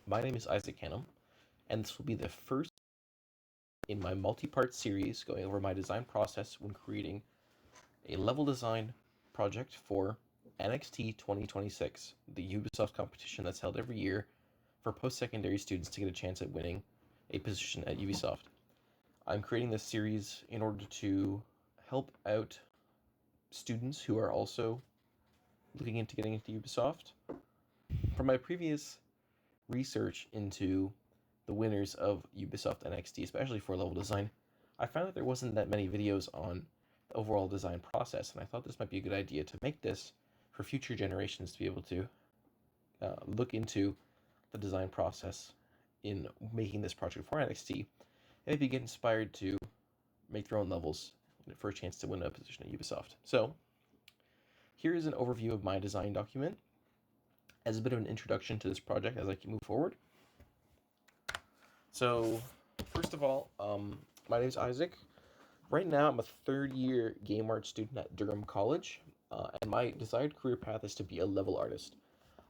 My name is Isaac Hannum, and this will be the first in my multi-part series going over my design process when creating a level design project for NXT 2026, the Ubisoft competition that's held every year for post-secondary students to get a chance at winning a position at Ubisoft. I'm creating this series in order to help out students who are also looking into getting into Ubisoft. From my previous research into the winners of Ubisoft NXT, especially for level design, I found that there wasn't that many videos on the overall design process, and I thought this might be a good idea to make this for future generations to be able to look into the design process in making this project for NXT, and maybe get inspired to make their own levels for a chance to win a position at Ubisoft. So, here is an overview of my design document as a bit of an introduction to this project as I can move forward. So, first of all, my name is Isaac. Right now, I'm a third-year game art student at Durham College, and my desired career path is to be a level artist.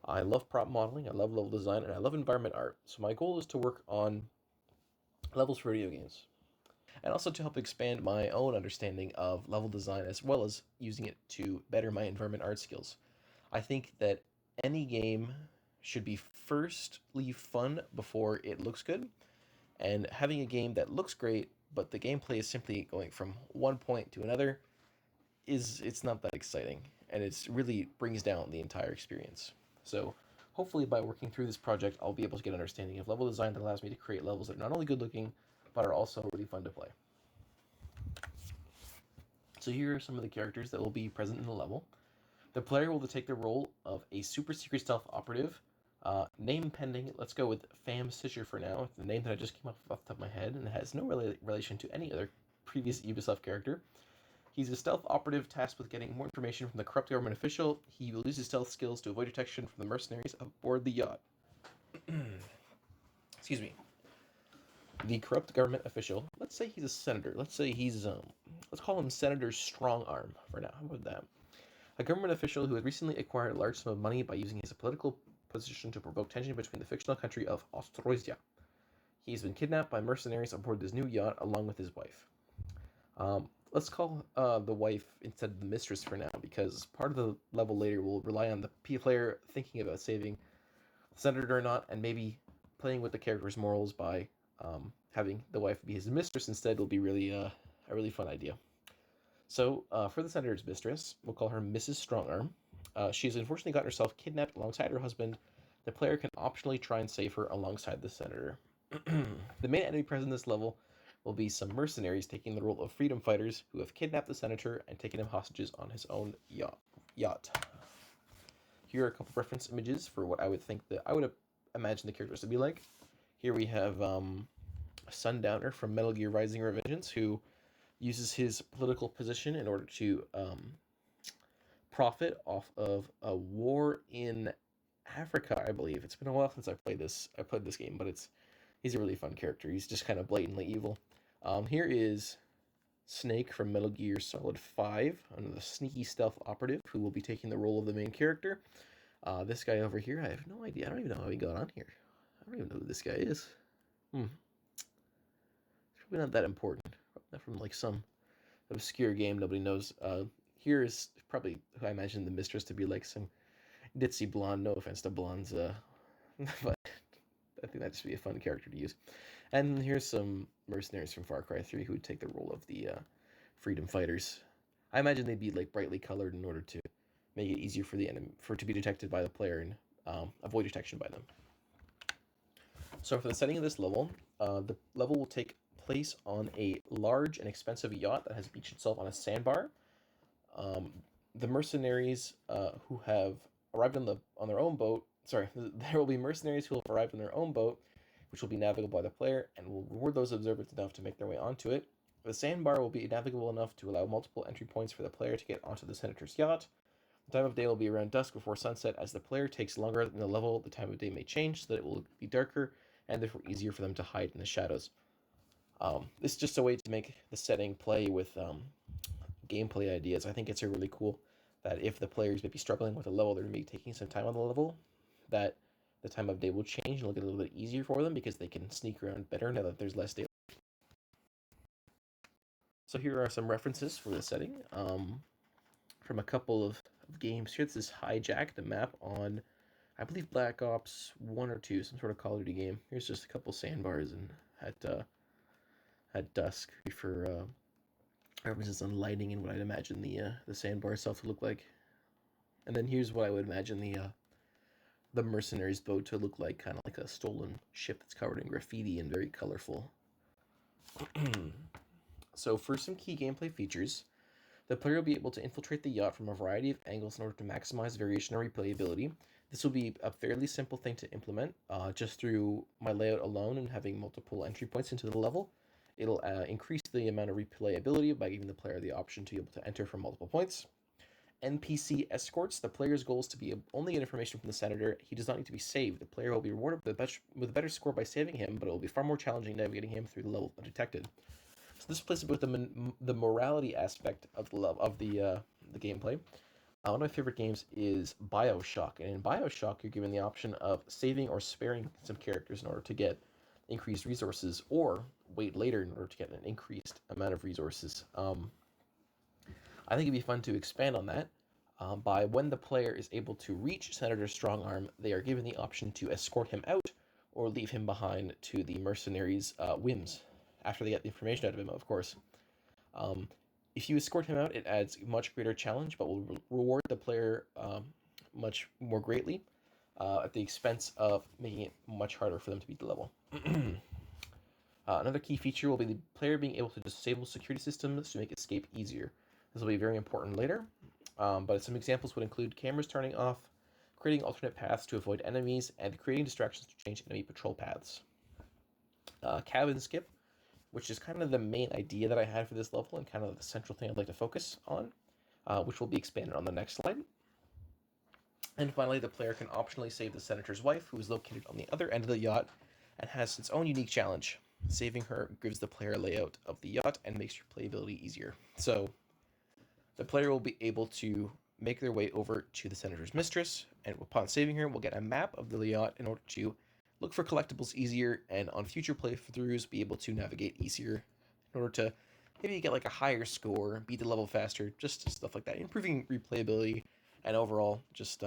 I love prop modeling, I love level design, and I love environment art. So my goal is to work on levels for video games, and also to help expand my own understanding of level design as well as using it to better my environment art skills. I think that any game should be firstly fun before it looks good, and having a game that looks great but the gameplay is simply going from one point to another it's not that exciting, and it really brings down the entire experience. So hopefully by working through this project I'll be able to get an understanding of level design that allows me to create levels that are not only good looking but are also really fun to play. So here are some of the characters that will be present in the level. The player will take the role of a super secret stealth operative. Name pending, let's go with Fam Stitcher for now. It's the name that I just came off the top of my head, and it has no relation to any other previous Ubisoft character. He's a stealth operative tasked with getting more information from the corrupt government official. He will use his stealth skills to avoid detection from the mercenaries aboard the yacht. Excuse me. The corrupt government official, let's say he's a senator. Let's call him Senator Strongarm for now. How about that? A government official who has recently acquired a large sum of money by using his political position to provoke tension between the fictional country of Ostroisia. He's been kidnapped by mercenaries aboard this new yacht along with his wife. Let's call the wife instead of the mistress for now, because part of the level later will rely on the player thinking about saving the senator or not, and maybe playing with the character's morals by having the wife be his mistress instead will be really a really fun idea. So, for the senator's mistress, we'll call her Mrs. Strongarm. She's unfortunately gotten herself kidnapped alongside her husband. The player can optionally try and save her alongside the senator. The main enemy present in this level will be some mercenaries taking the role of freedom fighters who have kidnapped the senator and taken him hostages on his own yacht. Here are a couple reference images for what I would imagine the characters to be like. Here we have Sundowner from Metal Gear Rising: Revengeance, who uses his political position in order to profit off of a war in Africa, I believe. It's been a while since I played this game, but he's a really fun character. He's just kind of blatantly evil. Here is Snake from Metal Gear Solid 5, the sneaky stealth operative who will be taking the role of the main character. This guy over here, I have no idea. I don't even know how he got on here. I don't even know who this guy is. It's probably not that important. Probably from like some obscure game nobody knows. Here is probably who I imagine the mistress to be, like some ditzy blonde. No offense to blondes, but I think that'd just be a fun character to use. And here's some mercenaries from Far Cry 3 who would take the role of the freedom fighters. I imagine they'd be like brightly colored in order to make it easier for the enemy to be detected by the player and avoid detection by them. So for the setting of this level, the level will take place on a large and expensive yacht that has beached itself on a sandbar. The mercenaries who have arrived on their own boat. Sorry, there will be mercenaries who have arrived on their own boat, which will be navigable by the player, and will reward those observant enough to make their way onto it. The sandbar will be navigable enough to allow multiple entry points for the player to get onto the senator's yacht. The time of day will be around dusk before sunset. As the player takes longer in the level, the time of day may change so that it will be darker and therefore easier for them to hide in the shadows. This is just a way to make the setting play with gameplay ideas. I think it's really cool that if the players may be struggling with a level, they're maybe taking some time on the level, that the time of day will change and it'll get a little bit easier for them because they can sneak around better now that there's less daylight. So here are some references for the setting from a couple of games. Here, this is Hijack, the map on, I believe, Black Ops 1 or 2, some sort of Call of Duty game. Here's just a couple sandbars and at dusk for references on lighting and what I'd imagine the sandbar itself to look like. And then here's what I would imagine the mercenaries' boat to look like, kind of like a stolen ship that's covered in graffiti and very colorful. So for some key gameplay features, the player will be able to infiltrate the yacht from a variety of angles in order to maximize variation or replayability. This will be a fairly simple thing to implement just through my layout alone and having multiple entry points into the level. It'll increase the amount of replayability by giving the player the option to be able to enter from multiple points. NPC escorts. The player's goal is to be only get information from the senator. He does not need to be saved. The player will be rewarded with a better score by saving him, but it will be far more challenging navigating him through the level undetected. So this plays with the morality aspect of the gameplay. One of my favorite games is BioShock, and in BioShock, you're given the option of saving or sparing some characters in order to get increased resources, or wait later in order to get an increased amount of resources. I think it'd be fun to expand on that. By when the player is able to reach Senator Strongarm, they are given the option to escort him out or leave him behind to the mercenaries' whims, after they get the information out of him, of course. If you escort him out, it adds much greater challenge, but will reward the player much more greatly at the expense of making it much harder for them to beat the level. Another key feature will be the player being able to disable security systems to make escape easier. This will be very important later, but some examples would include cameras turning off, creating alternate paths to avoid enemies, and creating distractions to change enemy patrol paths. Cabin skip, which is kind of the main idea that I had for this level and kind of the central thing I'd like to focus on, which will be expanded on the next slide. And finally, the player can optionally save the senator's wife, who is located on the other end of the yacht and has its own unique challenge. Saving her gives the player a layout of the yacht and makes replayability easier. So the player will be able to make their way over to the senator's mistress, and upon saving her, we'll get a map of the yacht in order to look for collectibles easier, and on future playthroughs, be able to navigate easier in order to maybe get like a higher score, beat the level faster, just stuff like that, improving replayability and overall just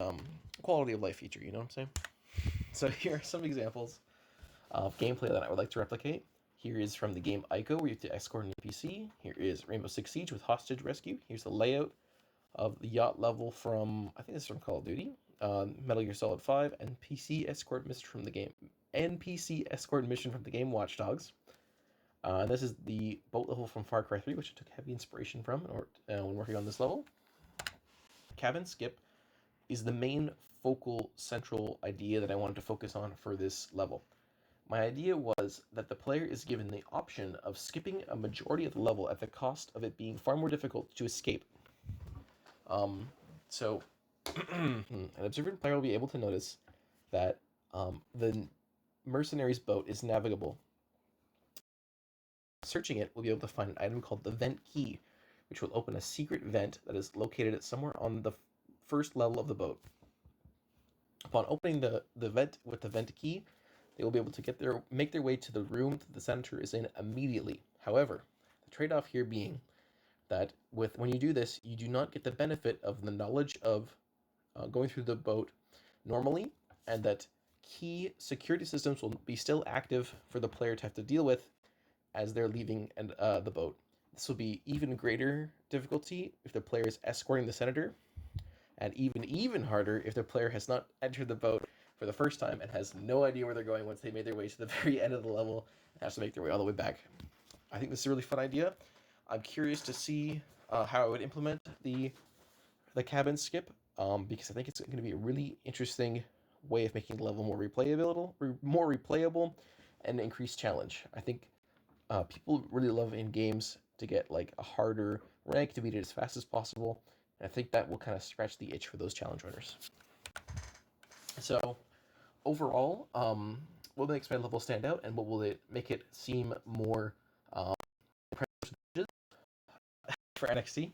quality of life feature. You know what I'm saying? So here are some examples of gameplay that I would like to replicate. Here is from the game Ico, where you have to escort an NPC. Here is Rainbow Six Siege with hostage rescue. Here's the layout of the yacht level from, I think this is from Call of Duty, Metal Gear Solid 5, NPC escort mission from the game Watch Dogs. This is the boat level from Far Cry 3, which I took heavy inspiration from when working on this level. Cabin skip is the main focal central idea that I wanted to focus on for this level. My idea was that the player is given the option of skipping a majority of the level at the cost of it being far more difficult to escape. So an observant player will be able to notice that the mercenary's boat is navigable. Searching it, we'll be able to find an item called the vent key, which will open a secret vent that is located somewhere on the first level of the boat. Upon opening the vent with the vent key, they will be able to make their way to the room that the senator is in immediately. However, the trade-off here being that when you do this, you do not get the benefit of the knowledge of going through the boat normally, and that key security systems will be still active for the player to have to deal with as they're leaving the boat. This will be even greater difficulty if the player is escorting the senator, and even harder if the player has not entered the boat for the first time and has no idea where they're going once they made their way to the very end of the level and has to make their way all the way back. I think this is a really fun idea. I'm curious to see how I would implement the cabin skip, because I think it's going to be a really interesting way of making the level more replayable, and increased challenge. I think people really love in games to get like a harder rank to beat it as fast as possible, and I think that will kind of scratch the itch for those challenge runners. So overall, what makes my level stand out, and what will it make it seem more for NXT?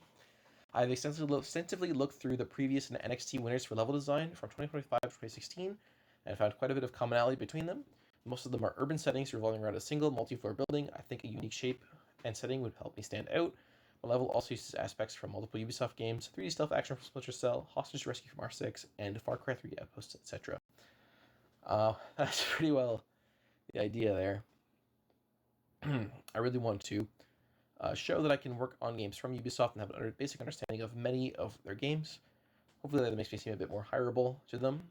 I've extensively looked through the previous NXT winners for level design from 2025 to 2016, and I found quite a bit of commonality between them. Most of them are urban settings revolving around a single multi-floor building. I think a unique shape and setting would help me stand out. The level also uses aspects from multiple Ubisoft games, 3D stealth action from Splinter Cell, Hostage Rescue from R6, and Far Cry 3 Outposts, etc. That's pretty well the idea there. I really want to show that I can work on games from Ubisoft and have a basic understanding of many of their games. Hopefully that makes me seem a bit more hireable to them.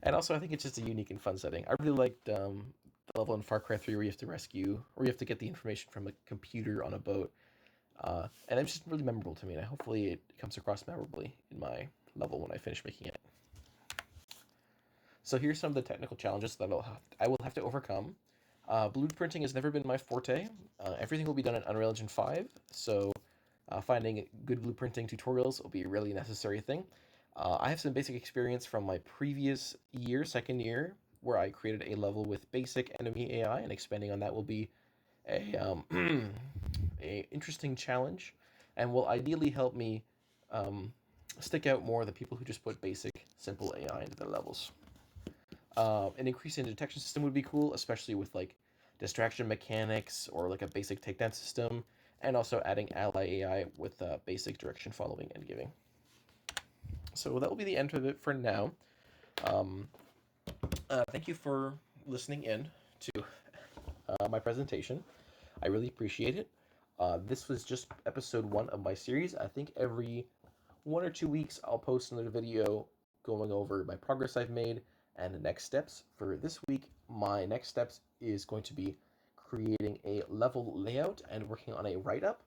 And also, I think it's just a unique and fun setting. I really liked the level in Far Cry 3 where you have to rescue, or you have to get the information from a computer on a boat. And it's just really memorable to me, and hopefully it comes across memorably in my level when I finish making it. So here's some of the technical challenges that I will have to overcome. Blueprinting has never been my forte. Everything will be done in Unreal Engine 5, so finding good blueprinting tutorials will be a really necessary thing. I have some basic experience from my previous year, second year, where I created a level with basic enemy AI, and expanding on that will be a a interesting challenge, and will ideally help me stick out more than people who just put basic, simple AI into their levels. An increase in detection system would be cool, especially with like distraction mechanics or like a basic takedown system, and also adding ally AI with basic direction following and giving. So that will be the end of it for now. Um, Thank you for listening in to my presentation. I really appreciate it. This was just episode 1 of my series. I think every 1 or 2 weeks I'll post another video going over my progress I've made and the next steps. For this week, my next steps is going to be creating a level layout and working on a write-up,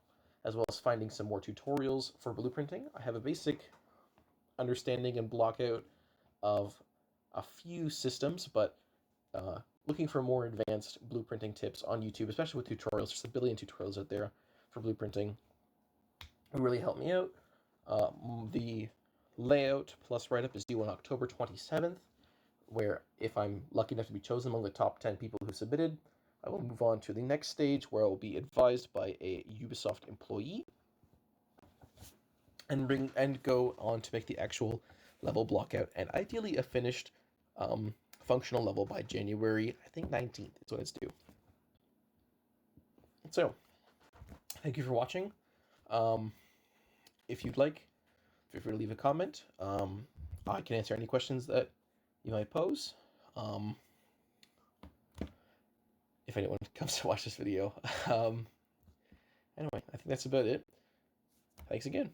as well as finding some more tutorials for blueprinting. I have a basic understanding and block out of a few systems, but looking for more advanced blueprinting tips on YouTube, especially with tutorials. There's a billion tutorials out there for blueprinting. It really helped me out. The layout plus write-up is due on October 27th, where if I'm lucky enough to be chosen among the top 10 people who submitted, I will move on to the next stage where I will be advised by a Ubisoft employee and go on to make the actual level blockout, and ideally a finished functional level by January, I think 19th is when it's due. So, thank you for watching. If you'd like, feel free to leave a comment. I can answer any questions that you might pose. If anyone comes to watch this video. Anyway, I think that's about it. Thanks again.